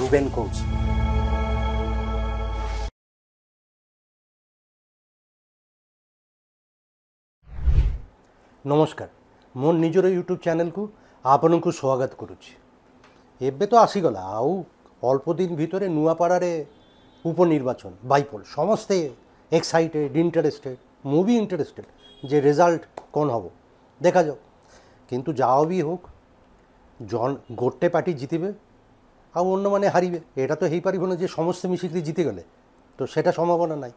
Ruben কৌশি। ନମସ୍କାର, ମୋ ନିଜର ୟୁଟ୍ୟୁବ୍ ଚ୍ୟାନେଲ୍କୁ ଆପଣଙ୍କୁ ସ୍ୱାଗତ କରୁଛି। ଏବେ ତ ଆସିଗଲା, ଆଉ ଅଳ୍ପ ଦିନ ଭିତରେ ନୂଆପଡ଼ାରେ ଉପନିର୍ବାଚନ ବାଇପୋଲ୍, ସମସ୍ତେ ଏକ୍ସାଇଟେଡ୍, ଇଣ୍ଟରେଷ୍ଟେଡ୍, ମୁଁ ବି ଇଣ୍ଟରେଷ୍ଟେଡ୍ ଯେ ରେଜଲ୍ଟ କ'ଣ ହେବ ଦେଖାଯାଉ। କିନ୍ତୁ ଯାହା ବି ହେଉ ଗୋଟେ ପାର୍ଟି ଜିତିବେ ଆଉ ଅନ୍ୟମାନେ ହାରିବେ। এটা তো ହେଇପାରିବ না যে ସମସ୍ତେ ମିଶିକି ଜିତିଗଲେ, ତ সেটা সম্ভাবনা নাই।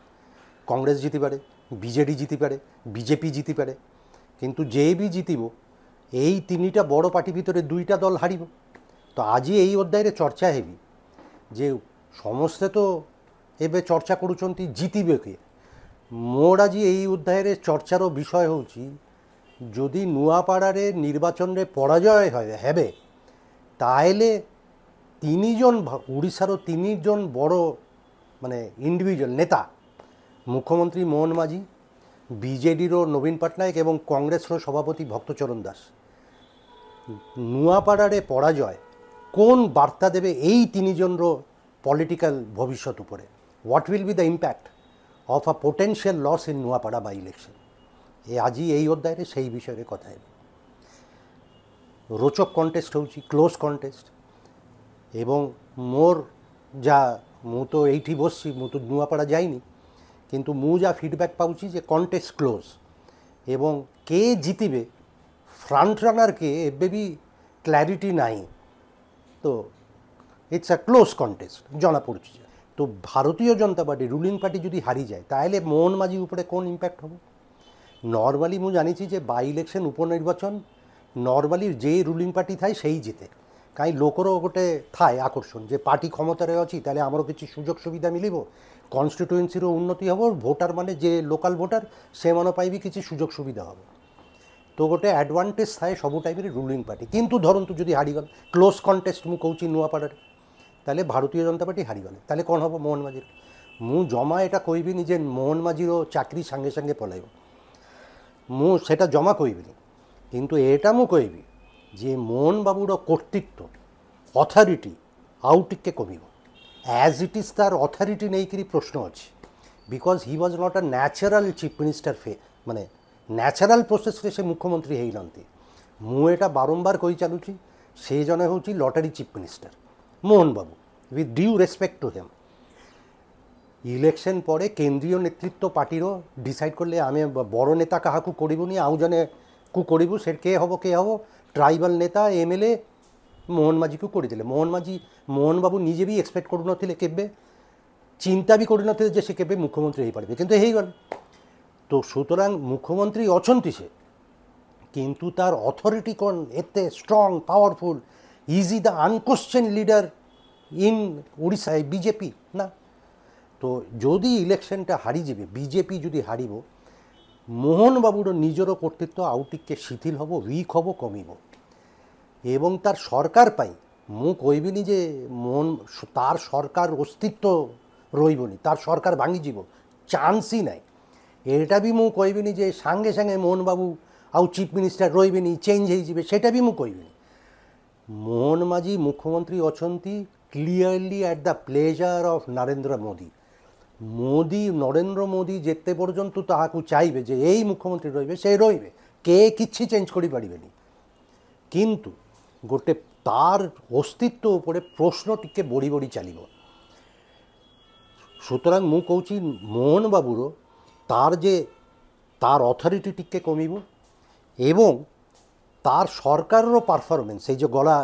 কংগ্রেস জিতিপারে, বিজেডি জিতিপারে, বিজেপি জিতিপারে, কিন্তু যে বি জিতিব এই তিনটা বড় পার্টি ভিতরে দুইটা দল হারিব। তো আজি এই অধ্যায়ে চর্চা হেবি যে সমস্তে তো এবে চর্চা করুଛନ୍ତି জিতিবে কে। মোর আজি এই অধ্যায়ে চর্চার বিষয় হচ্ছে যদি নূয়াপাড়ারে নির্বাচনে পরাজয় হয় হেবে তাহলে তিনজন ওড়িশার তিনজন বড় মানে ইন্ডিভিজুয়াল নেতা, মুখ্যমন্ত্রী মোহন মাঝি, বিজেডির নবীন পট্টনায়ক এবং কংগ্রেসর সভাপতি ভক্তচরণ দাস, নূয়াপাড়ারে পরাজয় কোন বার্তা দেবে এই তিনজনর পলিটিক্যাল ভবিষ্যৎ উপরে। What will be the impact of a potential loss in Nuapada by election. আজি এই অধ্যায়ে সেই বিষয়ে কথা হবে। রোচক কন্টেস্ট হচ্ছে, ক্লোজ কন্টেস্ট, এবং মোর যা মু তো এইটি বসছি, মু তো নূয়াপাড়া যাইনি, কিন্তু মু যা ফিডব্যাক পাচ্ছি যে কন্টেস্ট ক্লোজ এবং কে জিতিবে ফ্রন্ট রানার কে এবে বি ক্লারিটি নাই। তো ইটস আ ক্লোজ কন্টেস্ট জনা পড়ছে। তো ভারতীয় জনতা পার্টি রুলিং পার্টি যদি হারি যায় তাহলে মোহন মাঝি উপরে কোন ইম্প্যাক্ট হবে। নর্মালি মু জানিছি যে বাই ইলেকশন উপনির্বাচন নর্মালি যে রুলিং পার্টি থাই সেই জিতে, কাই লোকরও গোটে থায় আকর্ষণ যে পার্টি ক্ষমতায় অছি তাহলে আমার কিছু সুযোগ সুবিধা মিলিব, কনস্টিটুয়েন্সির উন্নতি হব, ভোটার মানে যে লোকাল ভোটার সে মানে পাইবি কিছু সুযোগ সুবিধা হব। তো গোটে অ্যাডভান্টেজ থাকে সবু টাইপের রুলিং পার্টি। কিন্তু ধরন্তু যদি হারিগল ক্লোজ কন্টেস্ট মু কৌছি নূয়াপাড়ার, তাহলে ভারতীয় জনতা পার্টি হারিগলে তাহলে কোণ হব মোহন মাঝির। মু জমা এটা কইবিনি যে মোহন মাঝিরও চাকরি সাঙ্গে সাঙ্গে পলাইব, মু সেটা জমা কইবিনি। কিন্তু এটা মু কইবি যে মোহন বাবুর কর্তৃত্ব অথরিটি আউ টিকে কমিব। অ্যাজ ইট ইজ তার অথরিটি নেইকি প্রশ্ন আছে, because he was not a natural chief minister মানে ন্যাচারাল প্রোসেসরে সে মুখ্যমন্ত্রী হইনান্তি। মু এটা বারম্বার কই চালুছি সে জনে হচ্ছে lottery chief minister Mohan Babu, with due respect to him. Election পরে কেন্দ্রীয় নেতৃত্ব পার্টিরও ডিসাইড করলে আমি বড় নেতা কাহাকু করিবনি, আউ জনে কু করিবু, সে কে হব ট্রাইবাল নেতা এমএলএ মোহন মাঝিকে করেদেলে। মোহন বাবু নিজে বি এক্সপেক্ট করুনথিলে, কেবে চিন্তা বি করুনথিলে যে সে কেবে মুখ্যমন্ত্রী হয়ে পারবে, কিন্তু হয়েগল। তো সুতরাং মুখ্যমন্ত্রী অছন্তি সে, কিন্তু তার অথরিটি কোন এতে strong powerful, is he the unquestioned leader in ওড়িশায় বিজেপি না। তো যদি ইলেকশনটা হারি যাবে, বিজেপি যদি হারিব, মোহন বাবুর নিজের কর্তৃত্ব আউটিকে শিথিল হব, উইক হব, কমিব। এবং তার সরকার পাই মু কইবিনি যে তার সরকার অস্তিত্ব রইবনি, তার সরকার ভাঙি যাব, চান্সই নাই। এটা বি মু কইবিনি যে সাঙ্গে সাঙ্গে মোহনবাবু আউ চিফ মিনিস্টার রইবেনি, চেঞ্জ হয়ে যাবে, সেটা বি মু কইবিনি। মোহন মাঝি মুখ্যমন্ত্রী অছন্তি clearly at the pleasure of Narendra Modi. Narendra Modi যেতে পর্যন্ত তাহাকু চাইবে যে এই মুখ্যমন্ত্রী রইবে, সে রইবে, কে কিচ্ছি চেঞ্জ করি পারিবেনি। কিন্তু গোটে তার অস্তিত্ব উপরে প্রশ্ন টিকে বড়ি বড়ি চালিব। সুতরাং মু কৌছি মোহন বাবুর তার অথরিটি টিকে কমিব এবং তার সরকারের পারফরমেন্স এই যে গলা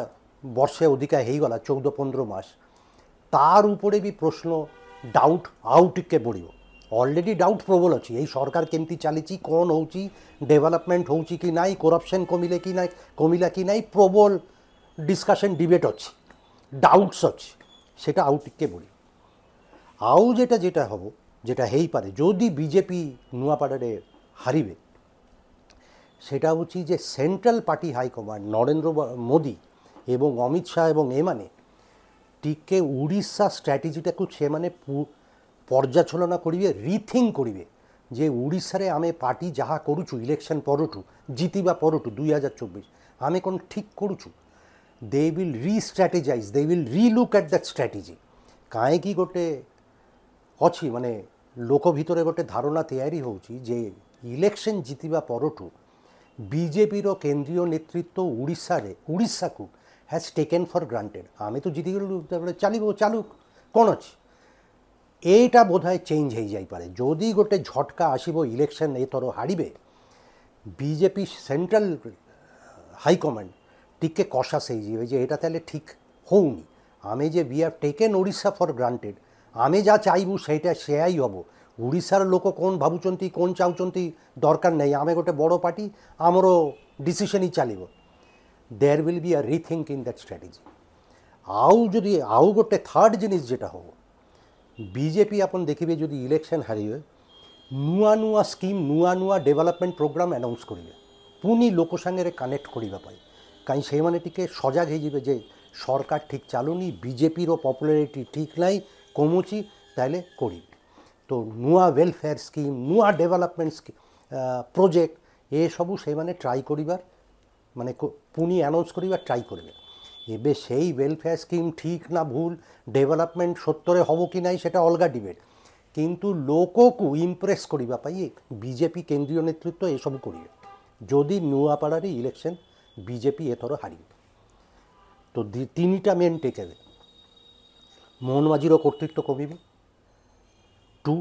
বর্ষে অধিকা হয়েগলা 14-15 মাস, তার উপরে বি প্রশ্ন ডাউট আউ টিকে বড়িব। অলরেডি ডাউট প্রবল ଅଛି এই সরকার কেমতি চালিছি, কোন হচ্ছে ডেভেলপমেন্ট হচ্ছে কি নাই, করপশন কমিলা কি নাই, প্রবল ডিসকাশন ডিবেট ଅଛି, ডাউটস ଅଛି, সেটা আউ টিকে বড়ি। আউ যেটা হব, যেটা হইপারে যদি বিজেপি নূয়াপাড়ারে হারিবে, সেটা হচ্ছে যে central party high command Narendra Modi এবং অমিত শাহ এবং এমানে টিকে উড়িষ্যা স্ট্র্যাটেজিটাকে সেমানে পর্যালোচনা করিবে, রিথিঙ্ক করিবে যে উড়িষ্যারে আমি পার্টি যাহা করুছু ইলেকশন পরঠু জিতিবা পরঠু 2024 আমি কোন ঠিক করুছু। They will restrategise, they will relook at that strategy. काहेकि गोटे अच्छी माने लोक भितर गोटे धारणा तैयारी होउची जे इलेक्शन जितिबा परठू बीजेपी रो केंद्रीय नेतृत्व उड़ीसा को हैज टेकन फॉर ग्रांटेड। आमे तो जीति गलु चलिबो चालुक कौन अच्छी एटा बोधय चेंज हो जाई पारे जदि गोटे झटका आसीबो इलेक्शन एथर हारिबे बीजेपी सेंट्रल हाईकमांड टिके कषास हो जे एटा ताले ठीक होउनी आमे जे we have taken Odisha for granted आमे जा चाइबू सेटा सेयाई हबो उड़ीसार लोक कौन भावुंट कौन चाहती दरकार नहीं आमे गोटे बड़ पार्टी आमर डिसीजन ही चलो there will be a rethink in that strategy. आउ जदि आउ गोटे थर्ड जिनिस जेटा हो बीजेपी आपन देखिए जदि इलेक्शन हारिबे नुआ नुआ स्कीम नुआ नुआ डेवलपमेंट प्रोग्राम अनाउंस करिवे पुनी लोक सांगे कनेक्ट करिबा पाई कहीं से माने टिके सजग हो जाए जे सरकार ठीक चलुनी बीजेपी रो पपुलारिटी ठीक नाई कमुची ताइले करी तो नुआ वेलफेयर स्कीम नुआ डेवलपमेंट प्रोजेक्ट ये सबू से माने ट्राई करिबार माने पुनी अनाउंस करिबार ट्राई करिबे एबे सेई वेलफेयर स्कीम ठीक ना भूल डेवलपमेंट सत्तरे हबो कि नाई सेटा अलगा डिबेट किंतु लोको को इम्प्रेस करिबा पाई बीजेपी केंद्रीय नेतृत्व ये सब करिबे जदि नुआपाड़ार इलेक्शन बीजेपी एथर हारिबे तो तीनटा मेन टेकेवे मोहन माझीर कर्तृत्व कमिबे टू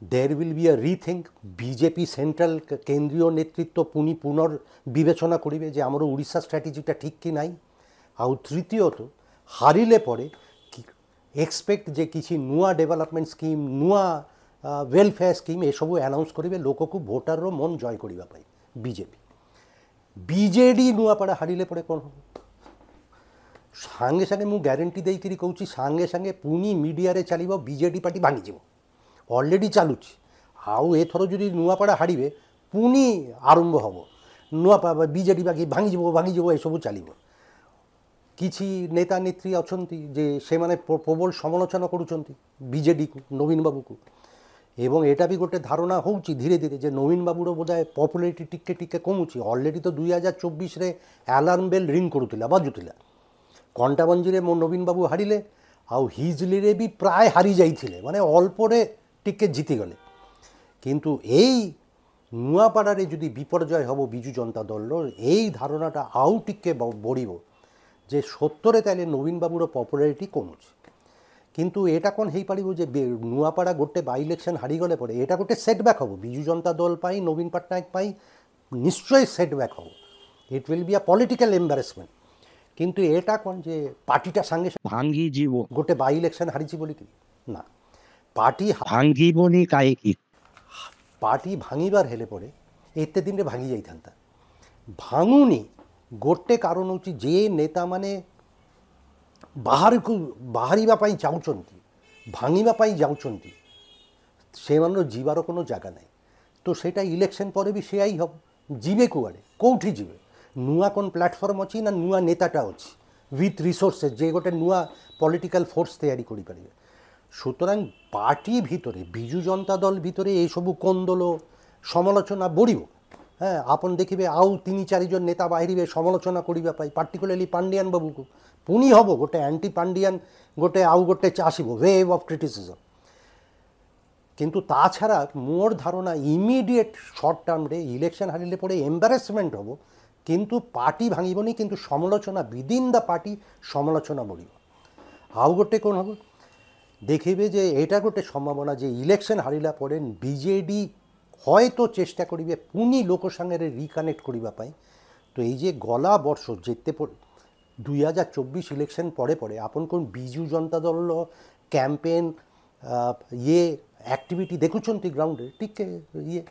there will be a rethink BJP central केंद्रीय नेतृत्व पुनी पुनर्विवेचना करिबे जे आमर उड़ीसा स्ट्रैटेजीटा ठीक कि नाई आउ तृतीयत हारिले परे एक्सपेक्ट जे किसी नुआ डेवलपमेंट स्कीम नुआ वेलफेयर स्कीम ये सब अनाउंस करिबे लोक को भोटार मन जय करिबा पाई बीजेपी बीजेडी नुआपाड़ा हारिले परे कौन हम सांगे सांगे मु ग्यारंटी देकरी कहूँ सांगे सांगे पुनी मीडिया रे चलो बीजेडी पार्टी भांगी अलरेडी चलुची आउ एथर जदि नुआपाड़ा हारिबे पुनी आरंभ हम नुआ बीजेडी बाकी भांगी ये सब चलो किसी नेता नेत्री अछंती जे से माने प्रबल समालोचना करुछंती बीजेडी को नवीन बाबू को एवं एटा भी गोटे धारणा होउची धीरे धीरे जे नवीन बाबूर बोधाय पपुलारिटी टिके टिके कमुची अलरेडी तो 2024 रे अलार्म बेल रिंग करुला बाजुला कंटाबंजी रे मो नवीन बाबू हारिले आउ हिजली रे भी प्राय हारी जाइथिले माने अल्परे टिके जीति गले किंतु एई नुआपाड़ा रे जदि विपर्जय हबो बिजु जनता दल एई धारणाटा आउ टिके बढ़िबो जे सत्तरे ताइले नवीन बाबूर पपुलारिटी कमुची किंतु एटा कौन हो पारिबो जे नुआपाड़ा गोटे बाई इलेक्शन हारिगले परे एटा गोटे सेटबैक हम बिजु जनता दल पाई नवीन पट्टनायक पाई निश्चय setback hmm it will be a political embarrassment किंतु एटा कौन जे पार्टीटा सांगे भांगी जीव गोटे बाई इलेक्शन हारिची बोली कि ना पार्टी भांगी बोली काहे कि पार्टी भांगिबार हेले परे एते दिन रे भांगी जाइथांता भांगुनी गोटे कारण होची जे नेता माने बाहर को बाहरिबा पाई चाहुचंती भांगिबा पाई जाउचंती सेमानर जीवार कोनो जागा नाई तो सेटा इलेक्शन परे भी सेयाई हब जीवे कुआडे कोठी जीवे नुआ कोन प्लाटफर्म अछि ना नुआ नेताटा अछि विथ रिसोर्सेस जे गोटे नुआ पॉलिटिकल फोर्स तैयारी करि पारिबे सुतरां पार्टी भितरे बिजु जनता दल भितरे ए सबु कोंदल समालोचना बढ़िबो हाँ आपन देखिए आउ 3-4 जन नेता बाहर समालोचना करिबा पाई पार्टिकुलारली पांडियान बाबू को पुनी हम गोटे एंटी पांडियान गोटे आउ गोटे आसब वेव ऑफ क्रिटिसिज्म किंतु ता छाड़ा मोर धारणा इमिडिएट शॉर्ट टर्म रे इलेक्शन हारिले पड़े एम्बारेसमेंट हम किंतु पार्टी भांगबनी किंतु समालोचना विदिन द पार्टी समालोचना बढ़ आउ गोटे कौन हम देखिए जे एटा गोटे सम्भावना जे इलेक्शन हारिला पड़े बीजेडी हयतो चेष्टा करिबे पुनी लोक संगे रिकानेक्ट करिबा पाई तो ये जे गला वर्ष जेते 2024 इलेक्शन पड़े पड़े आपन कोन बिजु जनता दल कैंपेन ये एक्टिविटी देखुचंती ग्राउंड रे टिके ये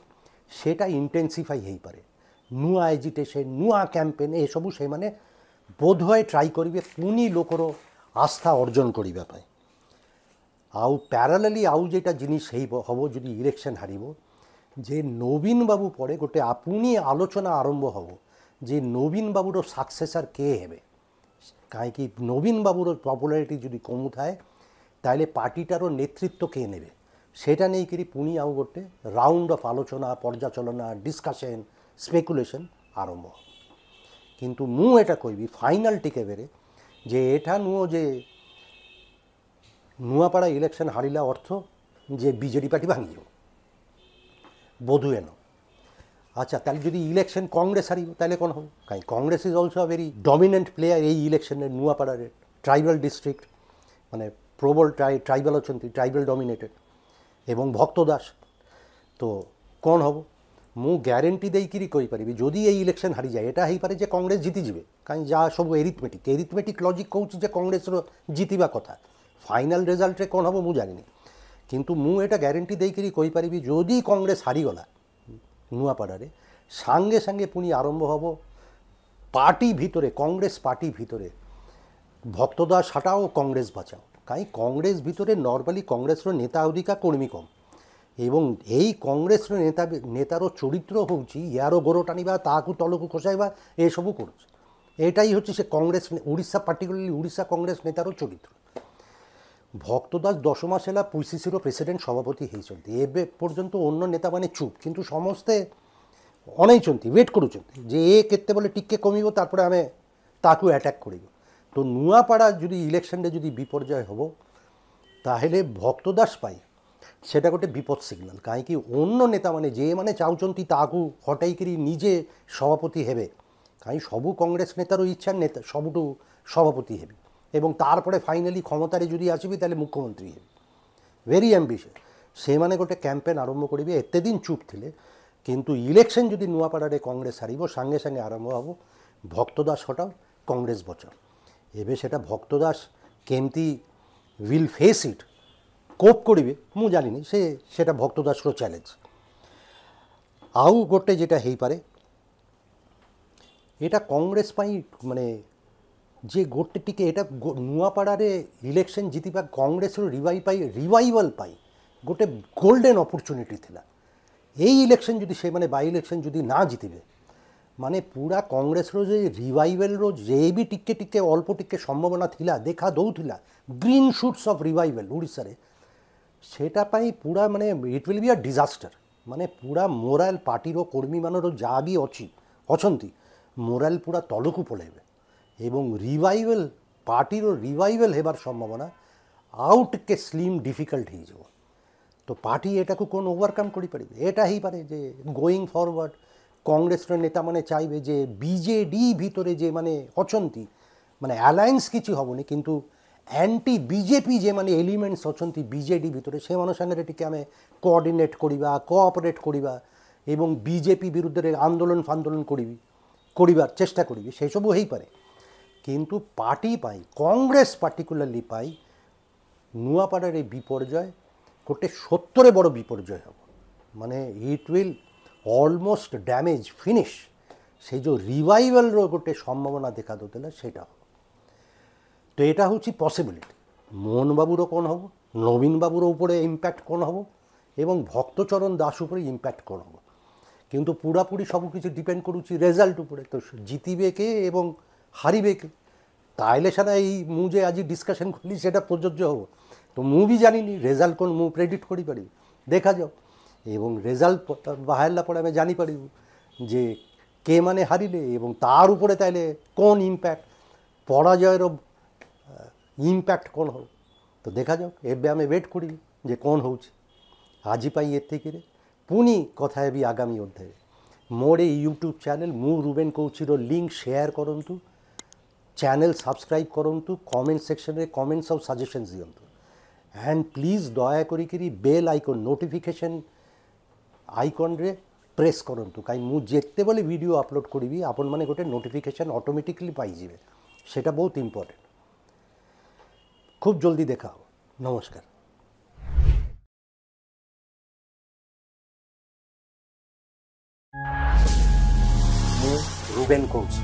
सेटा इंटेंसिफाई हेई पारे नुआ एजिटेशन नुआ कैंपेन ए सबु से माने बोधहय ट्राई करिबे पुनी लोकर आस्था अर्जन करिबा पाई आउ पैरेलली आउ जेटा जिनिस हेइबो हबो जदि इलेक्शन हारिबो जे नवीन बाबू पड़े गोटे आपुनी आलोचना आरंभ हम जे नवीन बाबूर सक्सेसर के हेबे कहीं नवीन बाबूर पपुलारिटी जदि कमु थाए ताइले पार्टीटार नेतृत्व के नेबे सेटा नहीं करी पुनी आउ गोटे राउंड ऑफ आलोचना पर्याचलना डिस्कशन स्पेकुलेशन आरंभ किंतु मु एटा कहबी फाइनल टिके बेरे ଯେ ଏଠା ନୁହଁ ଯେ ନୂଆପଡ଼ା ଇଲେକ୍ସନ୍ ହାରିଲା ଅର୍ଥ ଯେ ବିଜେଡ଼ି ପାର୍ଟି ଭାଙ୍ଗିଯିବ, ବୋଧହୁଏ ନୁହଁ। আচ্ছা, তাহলে যদি ইলেকশন কংগ্রেস হারিব তাহলে কোন হবে? কারণ Congress is also very dominant player এই ইলেকশনে। নূয়াপাড়ার ট্রাইবাল ডিস্ট্রিক্ট, মানে প্রবল ট্রাইবাল অনেক, ট্রাইবাল ডমিনেটেড, এবং ভক্ত দাস। তো কোন হব? ମୁଁ ଗ୍ୟାରେଣ୍ଟି ଦେଇକିରି କହିପାରିବି ଯଦି ଏଇ ଇଲେକ୍ସନ୍ ହାରିଯାଏ, ଏଇଟା ହେଇପାରେ ଯେ କଂଗ୍ରେସ ଜିତିଯିବେ, କାହିଁ ଯାହା ସବୁ ଏରିଥମେଟିକ୍ ଲଜିକ୍ କହୁଛି ଯେ କଂଗ୍ରେସର ଜିତିବା କଥା। ଫାଇନାଲ୍ ରେଜଲ୍ଟରେ କ'ଣ ହେବ ମୁଁ ଜାଣିନି, କିନ୍ତୁ ମୁଁ ଏଇଟା ଗ୍ୟାରେଣ୍ଟି ଦେଇକିରି କହିପାରିବି ଯଦି କଂଗ୍ରେସ ହାରିଗଲା ନୂଆପଡ଼ାରେ, ସାଙ୍ଗେ ସାଙ୍ଗେ ପୁଣି ଆରମ୍ଭ ହେବ ପାର୍ଟି ଭିତରେ, କଂଗ୍ରେସ ପାର୍ଟି ଭିତରେ ভক্ত দাস হটাও কংগ্রেস বাঁচাও। কাই কংগ্রেস ভিতরে নর্মালি কংগ্রেসর নেতা অধিকা কর্মী কম, এবং এই কংগ্রেসর নেতার চরিত্র হচ্ছে ইয়ারও গোড় টানিবা, তাহাকু তলকু খসাইবা, এসবু করছে। এটাই হচ্ছে সে কংগ্রেস, উড়িষ্যা পার্টিকুলারলি উড়িষ্যা কংগ্রেস নেতারও চরিত্র। ভক্ত দাস 10 মাস ହେଲା পিসিসির প্রেসিডেন্ট সভাপতি হয়েছেন। এবে পর্যন্ত অন্য নেতা মানে চুপ, কিন্তু সমস্তে অনেইଛନ୍ତି, ওয়েট করুଛନ୍ତି যে এ কেତେବେଳେ টিকে কমিব, তারপরে আমি তাকে অ্যাটাক করিব। তো নূয়াপাড়া যদি ইলেকশনে যদি বিপর্যয় হব, তাহলে ভক্ত দাস পাই সেটা গোটে বিপদ সিগনাল। কাହିଁକି অন্য নেতা মানে যে মানে চাହୁଛନ୍ତି তাকে হটাইকি নিজে সভাপতি হেবে, কাହିଁ ସବୁ কংগ্রেস নেতার ইচ্ছা নেতা ସବୁଠୁ সভাপতি হেবে, এবং তারপরে ফাইনালি ক্ষমতায় যদি আসবি তাহলে মুখ্যমন্ত্রী হেবে। ভেরি আম্বিশিয়াস। ସେମାନେ গোটে ক্যাম্পেন আরম্ভ করবে। এতে দিন চুপ ଥିଲେ, কিন্তু ইলেকশন যদি নূয়াপাড়ারে কংগ্রেস হারিব, সাଙ୍ଗে সাଙ୍ଗে আরম্ভ হব ভক্ত দাস হটাও কংগ্রেস বচাও। এবে সেটা ভক্ত দাস কেমতি উইল ফেস ইট, কোপ করবে ମୁଁ জানিনি, সেটা ভক্ত দাসর চ্যালেঞ্জ। আউ গোটে যেটা হইপারে, এটা কংগ্রেস পাই মানে যে গোটে টিকে এটা নূয়াপাড়ারে ইলেকশন জিতিবা কংগ্রেসর রিভাইভাল পাই গোটে গোল্ডেন অপরচুনিটি ଥିଲା। এই ইলেকশন যদি সে মানে বাই ইলেকশন যদি না জিতিবে, মানে পুরা কংগ্রেসর যে রিভাইভালর যে বি টিকে টিকে অল্প টিকে সম্ভাবনা ଥିଲା, দেখা দৌଥିଲା গ্রিন শুটস অফ রিভাইভাল ওড়িশারে, সেটা পাই পুরা মানে it will be a disaster. মানে পুরা মোরাল পার্টির কর্মী মানর যা বি অছন্তি মোরাল পুরা তলকু পলাইবে, এবং রিভাইভাল পার্টির রিভাইভাল হেবার সম্ভাবনা আউ টিকে স্লিম ডিফিকল্ট হয়ে যাব। তো পার্টি এটাকে কোন ওভারকাম করিপারিবে? এটা হইপারে যে গোয়িং ফরওয়ার্ড কংগ্রেসর নেতা মানে চাইবে যে বিজেডি ভিতরে যে মানে অছন্তি, মানে অ্যালায়েন্স কিছু হবনি, কিন্তু অ্যান্টি বিজেপি যে মানে এলিমেন্টস অছন্তি বিজেডি ভিতরে, সে মানুষের টিকে আমি কোঅর্ডিনেট করিবা, কোঅপারেট করিবা, এবং বিজেপি বিরুদ্ধে আন্দোলন ফান্দোলন করিবার চেষ্টা করিবি, সেসবু হইপারে। কিন্তু পার্টি পাই, কংগ্রেস পার্টিকুলারলি পাই, নূয়াপাড়ার এই বিপর্যয় গোটে সত্যরে বড় বিপর্যয় হব। মানে it will almost damage finish সেই যে রিভাইভালর গোটে সম্ভাবনা দেখা দৌଥିଲା সেটা হব। তো এটা হচ্ছে পসিবিলিটি। মোহনবাবুরও কোন হব, নবীনবাবুর উপরে ইম্প্যাক্ট কোন হব, এবং ভক্তচরণ দাস উপরে ইম্প্যাক্ট কোন হব। কিন্তু পুরাপুরি সব কিছু ডিপেন্ড করুছি রেজাল্ট উপরে। তো জিতিবে কে এবং হারিবে কে, তাইলে সেটা এই মু যে আজ ডিসকাশন করলি সেটা প্রযোজ্য হব। তো মু বি জানিনি রেজাল্ট কোন মু প্রেডিক্ট করিপারি, দেখা যাও। এবং রেজাল্ট বাহারলা পরে আমি জানিপারি যে কে মানে হারিলে, এবং তার উপরে তাইলে কোন ইম্প্যাক্ট, পরাজয়ের ইম্প্যাক্ট কোন হব। তো দেখা যাও, এবে আমি ওয়েট করি যে কোন হচ্ছে। আজি পাই এতিকিরে, পুনি কথা হেবি আগামী অধ্যায়ে। মোর এই यूट्यूब ଚ୍ୟାନେଲ୍ ମୁଁ ରୁବେନ କହୁଛିର ଲିଙ୍କ୍ ସେୟାର କରନ୍ତୁ, ଚ୍ୟାନେଲ୍ ସବସ୍କ୍ରାଇବ୍ କରନ୍ତୁ, କମେଣ୍ଟ ସେକ୍ସନରେ କମେଣ୍ଟସ୍ ଆଉ ସଜେସନ୍ସ ଦିଅନ୍ତୁ, ଆଣ୍ଡ ପ୍ଲିଜ୍ ଦୟାକରିକିରି ବେଲ୍ ଆଇକନ୍ ନୋଟିଫିକେସନ୍ ଆଇକନ୍ରେ ପ୍ରେସ୍ କରନ୍ତୁ, କାହିଁ ମୁଁ ଯେତେବେଳେ ଭିଡ଼ିଓ ଅପଲୋଡ଼ କରିବି ଆପଣମାନେ ଗୋଟେ ନୋଟିଫିକେସନ୍ ଅଟୋମେଟିକଲି ପାଇଯିବେ। সেটা ବହୁତ ইম্পর্টেন্ট। খুব জলদি দেখা হবে। নমস্কার। ମୁଁ ରୁବେନ କହୁଛି।